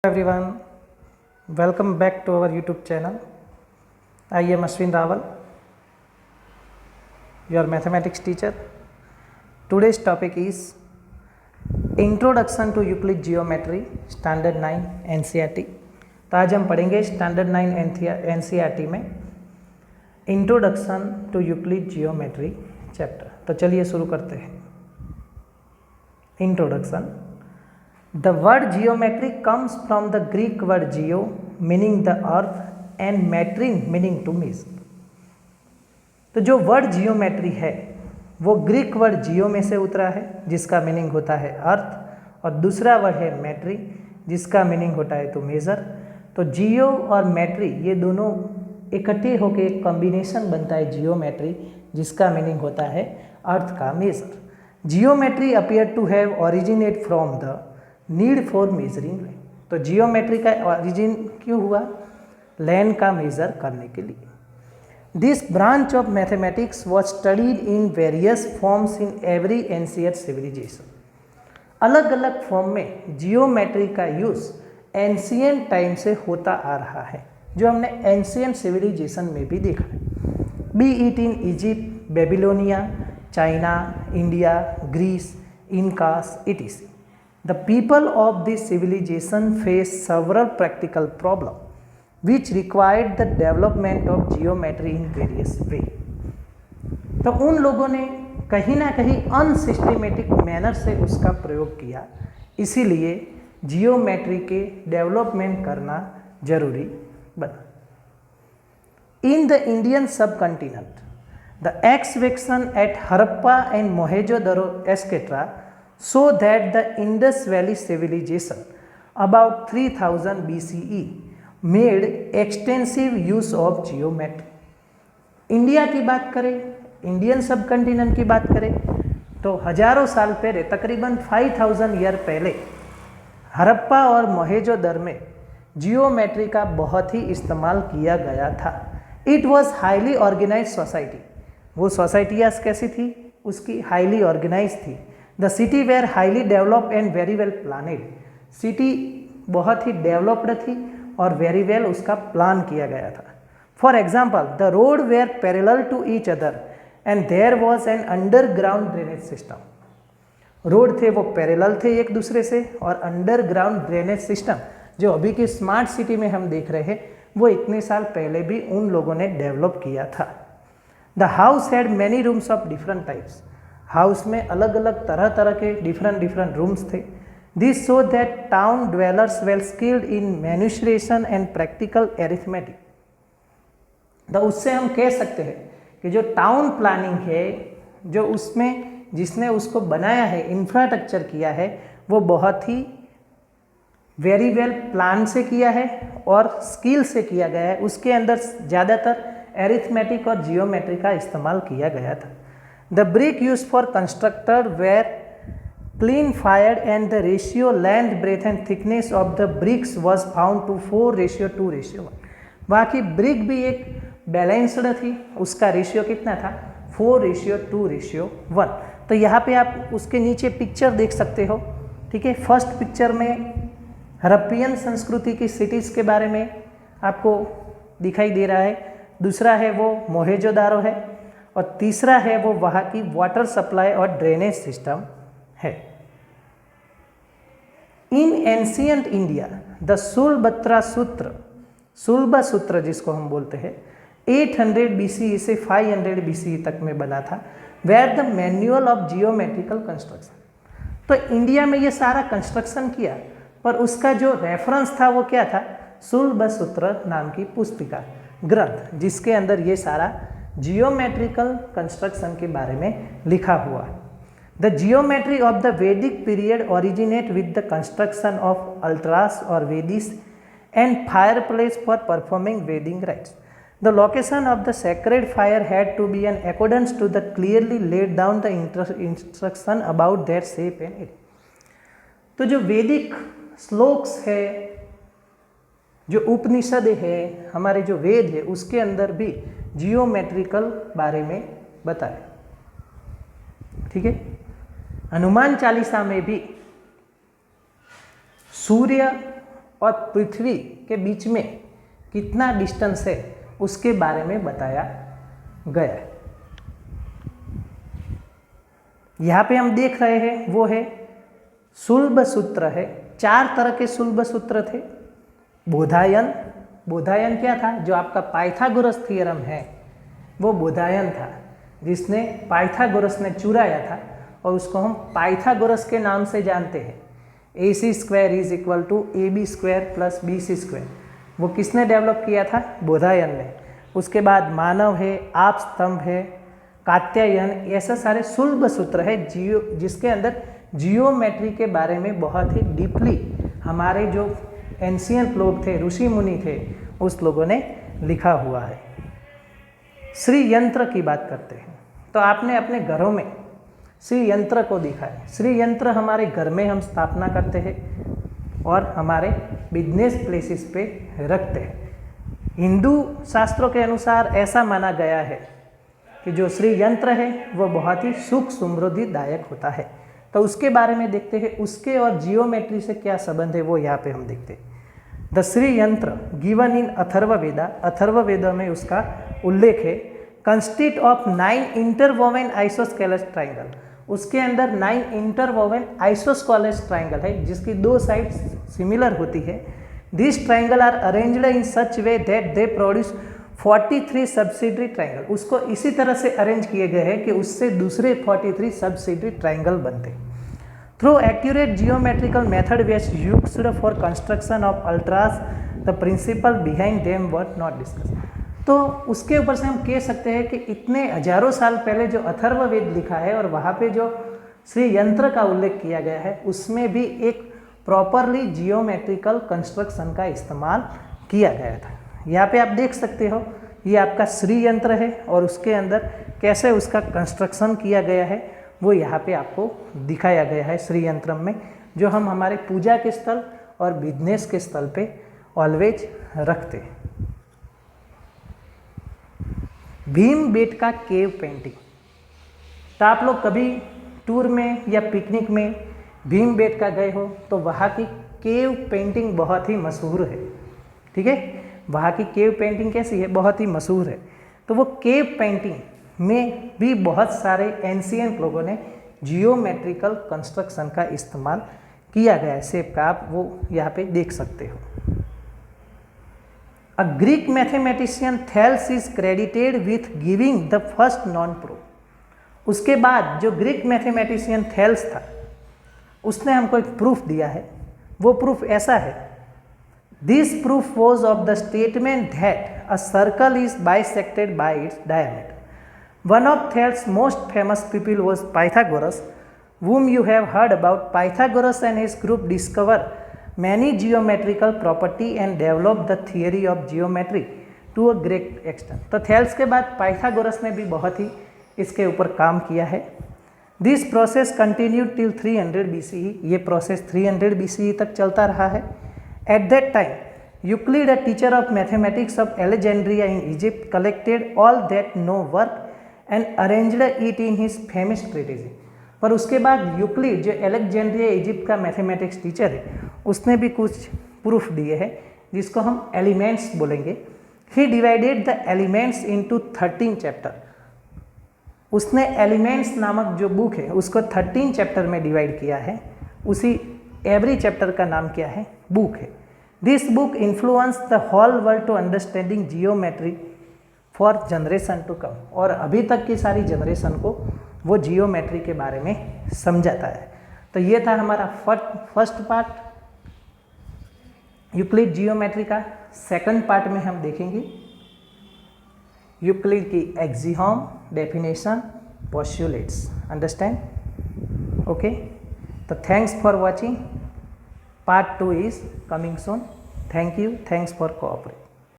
Everyone, welcome back to our YouTube channel. I am Ashwin Rawal, your mathematics teacher. Today's topic is Introduction to Euclid Geometry, Standard 9 NCERT. तो आज हम पढ़ेंगे standard 9 NCERT में introduction to Euclid geometry chapter. तो चलिए शुरू करते हैं। Introduction. The word geometry comes from the Greek word geo meaning the earth and metrin meaning to measure। तो जो वर्ड जियोमेट्री है वो ग्रीक वर्ड जियो में से उतरा है जिसका मीनिंग होता है अर्थ, और दूसरा वर्ड है मेट्री जिसका मीनिंग होता है टू मेज़र। तो जियो और मेट्री ये दोनों इकट्ठे होकर एक कॉम्बिनेशन बनता है जियोमेट्री, जिसका मीनिंग होता है अर्थ का measure. Geometry appear to have originate from the need for measuring. तो जियोमेट्री का ओरिजिन क्यों हुआ? लैंड का मेज़र करने के लिए। This branch of mathematics was studied in various forms in every ancient civilisation. अलग अलग फॉर्म में जियोमेट्री का यूज़ एंशिएंट टाइम से होता आ रहा है, जो हमने एंशिएंट सिविलाइजेशन में भी देखा है। Be it in Egypt, Babylonia, China, India, Greece, Incas, etc. The people of this civilization faced several practical problems which required the development of geometry in various ways। तो उन लोगों ने कहीं ना कहीं अनसिस्टेमेटिक मैनर से उसका प्रयोग किया, इसीलिए जियोमेट्री के डेवलपमेंट करना जरूरी बना। In the Indian subcontinent the excavation at Harappa and Mohenjo-daro etc. so that the Indus Valley civilization about 3000 BCE made extensive use of geometry। India की बात करें, इंडियन सब कंटिनेंट की बात करें तो हजारों साल पहले, तकरीबन 5000 ईयर पहले हड़प्पा और मोहेंजो-दड़ो में जियोमेट्री का बहुत ही इस्तेमाल किया गया था। It was highly organised society. वो सोसाइटियाँ कैसी थी? उसकी हाईली ऑर्गेनाइज थी। The city were highly developed and very well planned. City बहुत ही डेवलप्ड थी और वेरी वेल उसका प्लान किया गया था। For example the road were parallel to each other and there was an underground drainage system. Road थे वो पैरेलल थे एक दूसरे से, और अंडरग्राउंड ड्रेनेज सिस्टम जो अभी की स्मार्ट सिटी में हम देख रहे हैं वो इतने साल पहले भी उन लोगों ने डेवलप किया था। The house had many rooms of different types. House में अलग अलग तरह तरह के डिफरेंट रूम्स थे। This show that town dwellers well skilled in manufacturing and practical arithmetic. तो उससे हम कह सकते हैं कि जो टाउन प्लानिंग है, जो उसमें जिसने उसको बनाया है, इंफ्रास्ट्रक्चर किया है, वो बहुत ही वेरी वेल प्लान से किया है और स्किल से किया गया है। उसके अंदर ज़्यादातर एरिथमेटिक और जियोमेट्री का इस्तेमाल किया गया था। The brick used for constructor were clean fired and the ratio length, breadth and thickness of the bricks was found to 4:2:1। बाकी ब्रिक भी एक बैलेंस्ड थी, उसका रेशियो कितना था? 4:2:1। तो यहाँ पे आप उसके नीचे पिक्चर देख सकते हो, ठीक है। फर्स्ट पिक्चर में हड़प्पियन संस्कृति की सिटीज़ के बारे में आपको दिखाई दे रहा है, दूसरा है वो मोहेंजो-दारो है, और तीसरा है वो वहाँ की वाटर सप्लाई और ड्रेनेज सिस्टम है। इन एंशियंट इंडिया द शूलबत्रा सूत्र, शूलबा सूत्र जिसको हम बोलते हैं, 800 BCE से 500 BCE तक में बना था। Where the manual of geometrical construction. तो इंडिया में ये सारा कंस्ट्रक्शन किया, पर उसका जो रेफरेंस था वो क्या था? शूलबा सूत्र नाम की पुस्तिका, ग्रंथ, जिसके अंदर ये सारा जियोमेट्रिकल कंस्ट्रक्शन के बारे में लिखा हुआ है। The geometry of the Vedic period originate with the construction of altars or vedis and fire place for performing wedding rites. The location of the sacred fire had to be in accordance to the clearly laid down the instruction about their shape and area. तो जो वैदिक श्लोक्स है, जो उपनिषद है, हमारे जो वेद है, उसके अंदर भी जियोमेट्रिकल बारे में बताया, ठीक है। हनुमान चालीसा में भी सूर्य और पृथ्वी के बीच में कितना डिस्टेंस है उसके बारे में बताया गया है। यहाँ पे हम देख रहे हैं वो है शुल्ब सूत्र है। 4 तरह के शुल्ब सूत्र थे। बोधायन, बोधायन क्या था? जो आपका पाइथागोरस थ्योरम है वो बोधायन था, जिसने पाइथागोरस ने चुराया था और उसको हम पाइथागोरस के नाम से जानते हैं। AC² = AB² + BC²। वो किसने डेवलप किया था? बोधायन ने। उसके बाद मानव है, आप स्तंभ है, कात्यायन, ऐसे सारे शुल्ब सूत्र है जिसके अंदर जियोमेट्री के बारे में बहुत ही डीपली हमारे जो एंशियंट लोग थे, ऋषि मुनि थे, उस लोगों ने लिखा हुआ है। श्री यंत्र की बात करते हैं तो आपने अपने घरों में श्री यंत्र को देखा है। श्री यंत्र हमारे घर में हम स्थापना करते हैं और हमारे बिजनेस प्लेसेस पे रखते हैं। हिंदू शास्त्रों के अनुसार ऐसा माना गया है कि जो श्री यंत्र है वो बहुत ही सुख समृद्धिदायक होता है। तो उसके बारे में देखते हैं, उसके और जियोमेट्री से क्या संबंध है वो यहाँ पे हम देखते हैं। द श्री यंत्र गिवन इन अथर्ववेदा, अथर्ववेद में उसका उल्लेख है। कंस्टिट ऑफ 9 इंटरवोवेन आइसोस्केलस ट्राइंगल, उसके अंदर 9 इंटरवोवेन आइसोस्केलस ट्राइंगल है जिसकी 2 साइड सिमिलर होती है। This triangle are arranged in such way that they produce 43 subsidiary triangle. उसको इसी तरह से अरेंज किए गए हैं कि उससे दूसरे 43 सब्सिडरी ट्राइंगल बनते। थ्रू एक्यूरेट जियोमेट्रिकल मेथड वेस used for construction of altars, the principle behind them were not discuss. तो उसके ऊपर से हम कह सकते हैं कि इतने हजारों साल पहले जो अथर्ववेद लिखा है और वहाँ पे जो श्री यंत्र का उल्लेख किया गया है उसमें भी एक प्रॉपरली जियोमेट्रिकल कंस्ट्रक्शन का इस्तेमाल किया गया था। यहाँ पे आप देख सकते हो ये आपका श्री यंत्र है और उसके अंदर कैसे उसका कंस्ट्रक्शन किया गया है वो यहाँ पे आपको दिखाया गया है श्री यंत्र में, जो हम हमारे पूजा के स्थल और बिजनेस के स्थल पे ऑलवेज रखते हैं। Bhimbetka cave painting. तो आप लोग कभी टूर में या पिकनिक में भीमबेटका गए हो तो वहाँ की केव पेंटिंग बहुत ही मशहूर है। ठीक है, वहाँ की केव पेंटिंग कैसी है? बहुत ही मशहूर है। तो वो केव पेंटिंग में भी बहुत सारे एंशियंट लोगों ने जियोमेट्रिकल कंस्ट्रक्शन का इस्तेमाल किया गया है। शेप का आप वो यहाँ पे देख सकते हो। A Greek mathematician Thales is credited with giving the first known proof. उसके बाद जो ग्रीक मैथमेटिशियन थेल्स था उसने हमको एक प्रूफ दिया है। वो प्रूफ ऐसा है, this proof was of the statement that a circle is bisected by its diameter. One of Thales most famous people was Pythagoras, whom you have heard about. Pythagoras and his group discover many geometrical property and develop the theory of geometry to a great extent. तो Thales के बाद Pythagoras ने भी बहुत ही इसके ऊपर काम किया है। This process continued till 300 BCE। ये प्रोसेस 300 BCE तक चलता रहा है। At that time Euclid, a teacher of mathematics of Alexandria in Egypt, collected all that known work and arranged it in his famous treatise. पर उसके बाद Euclid जो Alexandria Egypt का मैथमेटिक्स टीचर है उसने भी कुछ प्रूफ दिए हैं जिसको हम एलिमेंट्स बोलेंगे। He divided the elements into 13 chapter. उसने एलिमेंट्स नामक जो बुक है उसको 13 चैप्टर में डिवाइड किया है। उसी एवरी चैप्टर का नाम क्या है? बुक है। This book influence the whole world to understanding geometry for generation to come. और अभी तक की सारी जनरेशन को वो जियोमेट्री के बारे में समझाता है। तो ये था हमारा फर्स्ट पार्ट यूक्लिड जियोमेट्री का। सेकंड पार्ट में हम देखेंगे यूक्लिड की axiom, definition, postulates. Understand? Okay, तो thanks for watching. Part 2 is coming soon. Thank you, thanks for cooperate.